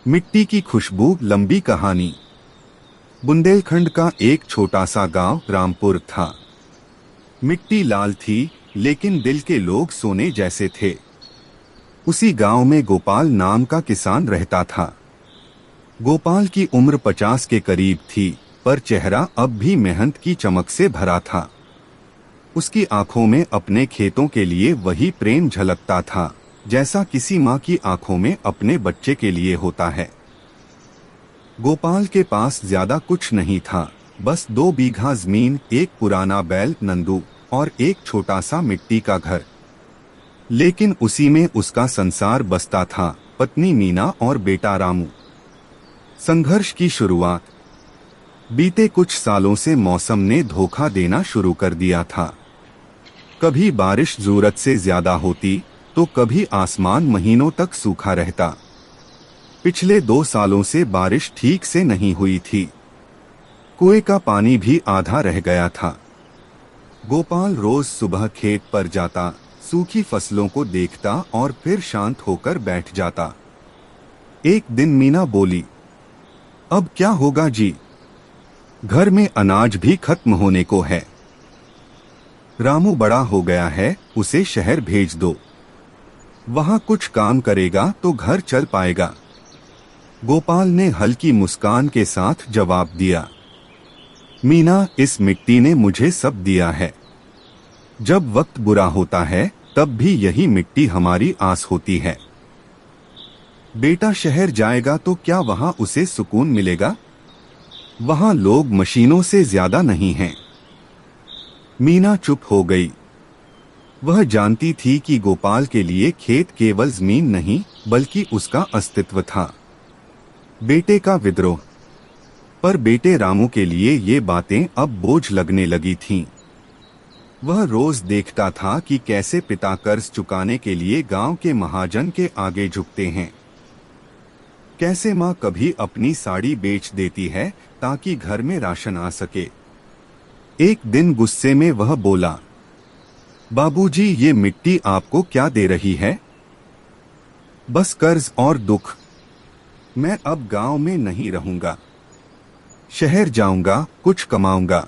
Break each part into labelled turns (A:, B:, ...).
A: मिट्टी की खुशबू, लंबी कहानी। बुंदेलखंड का एक छोटा सा गांव रामपुर था। मिट्टी लाल थी, लेकिन दिल के लोग सोने जैसे थे। उसी गांव में गोपाल नाम का किसान रहता था। गोपाल की उम्र 50 के करीब थी, पर चेहरा अब भी मेहनत की चमक से भरा था। उसकी आंखों में अपने खेतों के लिए वही प्रेम झलकता था, जैसा किसी माँ की आंखों में अपने बच्चे के लिए होता है। गोपाल के पास ज्यादा कुछ नहीं था, बस 2 बीघा जमीन, एक पुराना बैल नंदू और एक छोटा सा मिट्टी का घर। लेकिन उसी में उसका संसार बसता था, पत्नी मीना और बेटा रामू। संघर्ष की शुरुआत। बीते कुछ सालों से मौसम ने धोखा देना शुरू कर दिया था। कभी बारिश जरूरत से ज्यादा होती, तो कभी आसमान महीनों तक सूखा रहता। पिछले 2 सालों से बारिश ठीक से नहीं हुई थी। कुएं का पानी भी आधा रह गया था। गोपाल रोज सुबह खेत पर जाता, सूखी फसलों को देखता और फिर शांत होकर बैठ जाता। एक दिन मीना बोली, अब क्या होगा जी? घर में अनाज भी खत्म होने को है। रामू बड़ा हो गया है, उसे शहर भेज दो। वहां कुछ काम करेगा तो घर चल पाएगा। गोपाल ने हल्की मुस्कान के साथ जवाब दिया, मीना, इस मिट्टी ने मुझे सब दिया है। जब वक्त बुरा होता है, तब भी यही मिट्टी हमारी आस होती है। बेटा शहर जाएगा तो क्या वहां उसे सुकून मिलेगा? वहां लोग मशीनों से ज्यादा नहीं हैं। मीना चुप हो गई। वह जानती थी कि गोपाल के लिए खेत केवल जमीन नहीं, बल्कि उसका अस्तित्व था। बेटे का विद्रोह। पर बेटे रामू के लिए ये बातें अब बोझ लगने लगी थीं। वह रोज देखता था कि कैसे पिता कर्ज चुकाने के लिए गांव के महाजन के आगे झुकते हैं। कैसे माँ कभी अपनी साड़ी बेच देती है ताकि घर में राशन आ सके। एक दिन गुस्से में वह बोला, बाबूजी, ये मिट्टी आपको क्या दे रही है? बस कर्ज और दुख। मैं अब गांव में नहीं रहूंगा, शहर जाऊंगा, कुछ कमाऊंगा।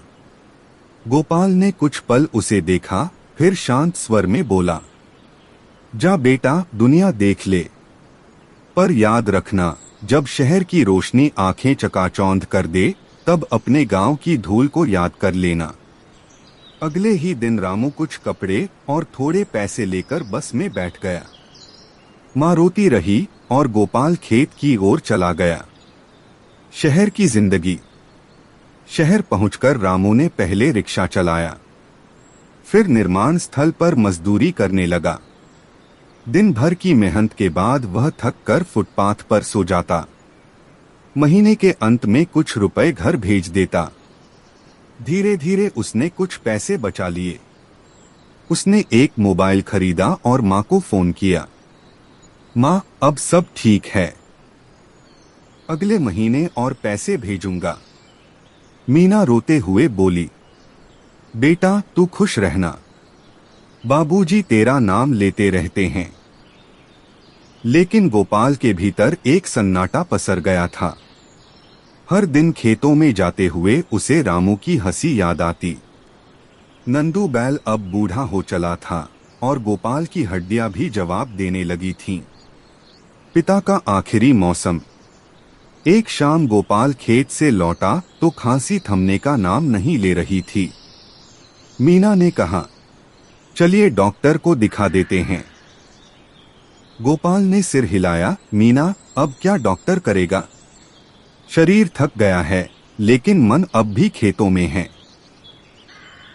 A: गोपाल ने कुछ पल उसे देखा, फिर शांत स्वर में बोला, जा बेटा, दुनिया देख ले। पर याद रखना, जब शहर की रोशनी आंखें चकाचौंध कर दे, तब अपने गांव की धूल को याद कर लेना। अगले ही दिन रामू कुछ कपड़े और थोड़े पैसे लेकर बस में बैठ गया। माँ रोती रही और गोपाल खेत की ओर चला गया। शहर की जिंदगी। शहर पहुंचकर रामू ने पहले रिक्शा चलाया, फिर निर्माण स्थल पर मजदूरी करने लगा। दिन भर की मेहनत के बाद वह थक कर फुटपाथ पर सो जाता। महीने के अंत में कुछ रुपए घर भेज देता। धीरे धीरे उसने कुछ पैसे बचा लिए। उसने एक मोबाइल खरीदा और माँ को फोन किया, माँ, अब सब ठीक है। अगले महीने और पैसे भेजूंगा। मीना रोते हुए बोली, बेटा, तू खुश रहना, बाबूजी तेरा नाम लेते रहते हैं। लेकिन गोपाल के भीतर एक सन्नाटा पसर गया था। हर दिन खेतों में जाते हुए उसे रामू की हंसी याद आती। नंदू बैल अब बूढ़ा हो चला था और गोपाल की हड्डियां भी जवाब देने लगी थीं। पिता का आखिरी मौसम। एक शाम गोपाल खेत से लौटा तो खांसी थमने का नाम नहीं ले रही थी। मीना ने कहा, चलिए डॉक्टर को दिखा देते हैं। गोपाल ने सिर हिलाया, मीना, अब क्या डॉक्टर करेगा? शरीर थक गया है, लेकिन मन अब भी खेतों में है।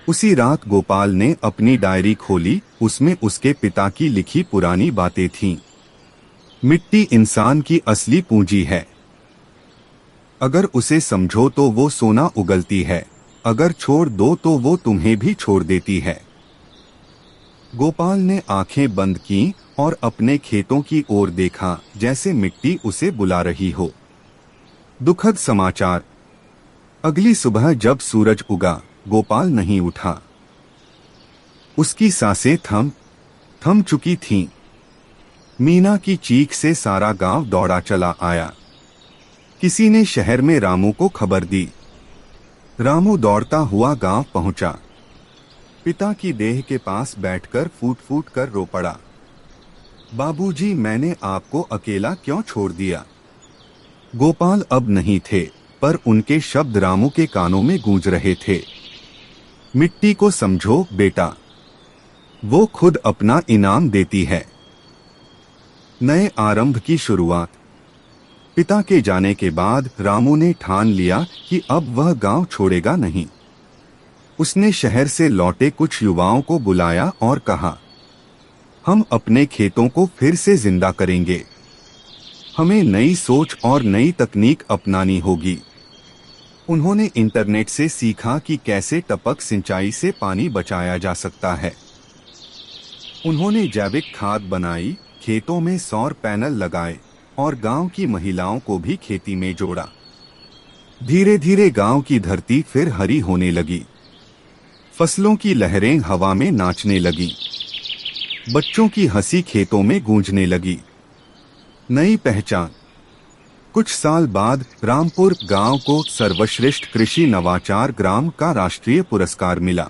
A: उसी रात गोपाल ने अपनी डायरी खोली, उसमें उसके पिता की लिखी पुरानी बातें थीं। मिट्टी इंसान की असली पूंजी है। अगर उसे समझो तो वो सोना उगलती है, अगर छोड़ दो तो वो तुम्हें भी छोड़ देती है। गोपाल ने आंखें बंद की और अपने खेतों की ओर देखा, जैसे मिट्टी उसे बुला रही हो। दुखद समाचार। अगली सुबह जब सूरज उगा, गोपाल नहीं उठा। उसकी सांसें थम चुकी थीं। मीना की चीख से सारा गांव दौड़ा चला आया। किसी ने शहर में रामू को खबर दी। रामू दौड़ता हुआ गांव पहुंचा। पिता की देह के पास बैठकर फूट फूट कर रो पड़ा। बाबूजी, मैंने आपको अकेला क्यों छोड़ दिया? गोपाल अब नहीं थे, पर उनके शब्द रामू के कानों में गूंज रहे थे। मिट्टी को समझो बेटा, वो खुद अपना इनाम देती है। नए आरंभ की शुरुआत। पिता के जाने के बाद रामू ने ठान लिया कि अब वह गांव छोड़ेगा नहीं। उसने शहर से लौटे कुछ युवाओं को बुलाया और कहा, हम अपने खेतों को फिर से जिंदा करेंगे। हमें नई सोच और नई तकनीक अपनानी होगी। उन्होंने इंटरनेट से सीखा कि कैसे टपक सिंचाई से पानी बचाया जा सकता है। उन्होंने जैविक खाद बनाई, खेतों में सौर पैनल लगाए और गांव की महिलाओं को भी खेती में जोड़ा। धीरे धीरे गांव की धरती फिर हरी होने लगी। फसलों की लहरें हवा में नाचने लगी। बच्चों की हंसी खेतों में गूंजने लगी। नई पहचान। कुछ साल बाद रामपुर गांव को सर्वश्रेष्ठ कृषि नवाचार ग्राम का राष्ट्रीय पुरस्कार मिला।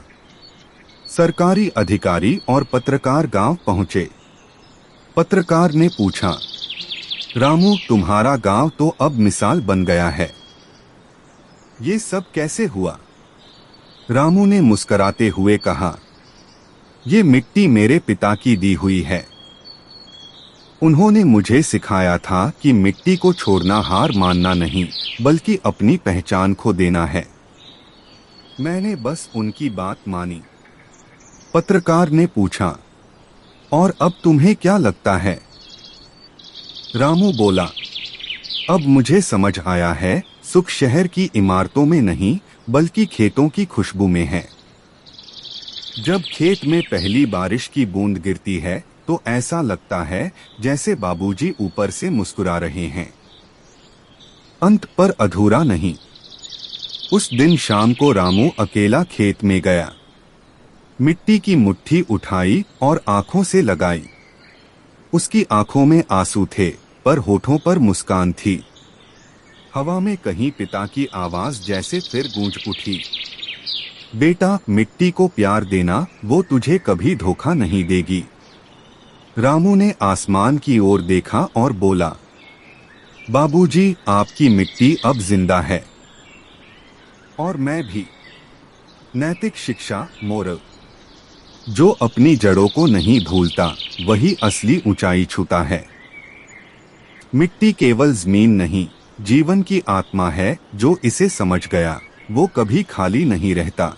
A: सरकारी अधिकारी और पत्रकार गांव पहुंचे। पत्रकार ने पूछा, रामू, तुम्हारा गांव तो अब मिसाल बन गया है। ये सब कैसे हुआ? रामू ने मुस्कुराते हुए कहा, ये मिट्टी मेरे पिता की दी हुई है। उन्होंने मुझे सिखाया था कि मिट्टी को छोड़ना हार मानना नहीं, बल्कि अपनी पहचान खो देना है। मैंने बस उनकी बात मानी। पत्रकार ने पूछा, और अब तुम्हें क्या लगता है? रामू बोला, अब मुझे समझ आया है, सुख शहर की इमारतों में नहीं, बल्कि खेतों की खुशबू में है। जब खेत में पहली बारिश की बूंद गिरती है तो ऐसा लगता है जैसे बाबूजी ऊपर से मुस्कुरा रहे हैं। अंत पर अधूरा नहीं। उस दिन शाम को रामू अकेला खेत में गया। मिट्टी की मुट्ठी उठाई और आंखों से लगाई। उसकी आंखों में आंसू थे, पर होठों पर मुस्कान थी। हवा में कहीं पिता की आवाज जैसे फिर गूंज उठी, बेटा, मिट्टी को प्यार देना, वो तुझे कभी धोखा नहीं देगी। रामू ने आसमान की ओर देखा और बोला, बाबूजी, आपकी मिट्टी अब जिंदा है। और मैं भी। नैतिक शिक्षा, मोरल। जो अपनी जड़ों को नहीं भूलता, वही असली ऊंचाई छूता है। मिट्टी केवल जमीन नहीं, जीवन की आत्मा है। जो इसे समझ गया, वो कभी खाली नहीं रहता।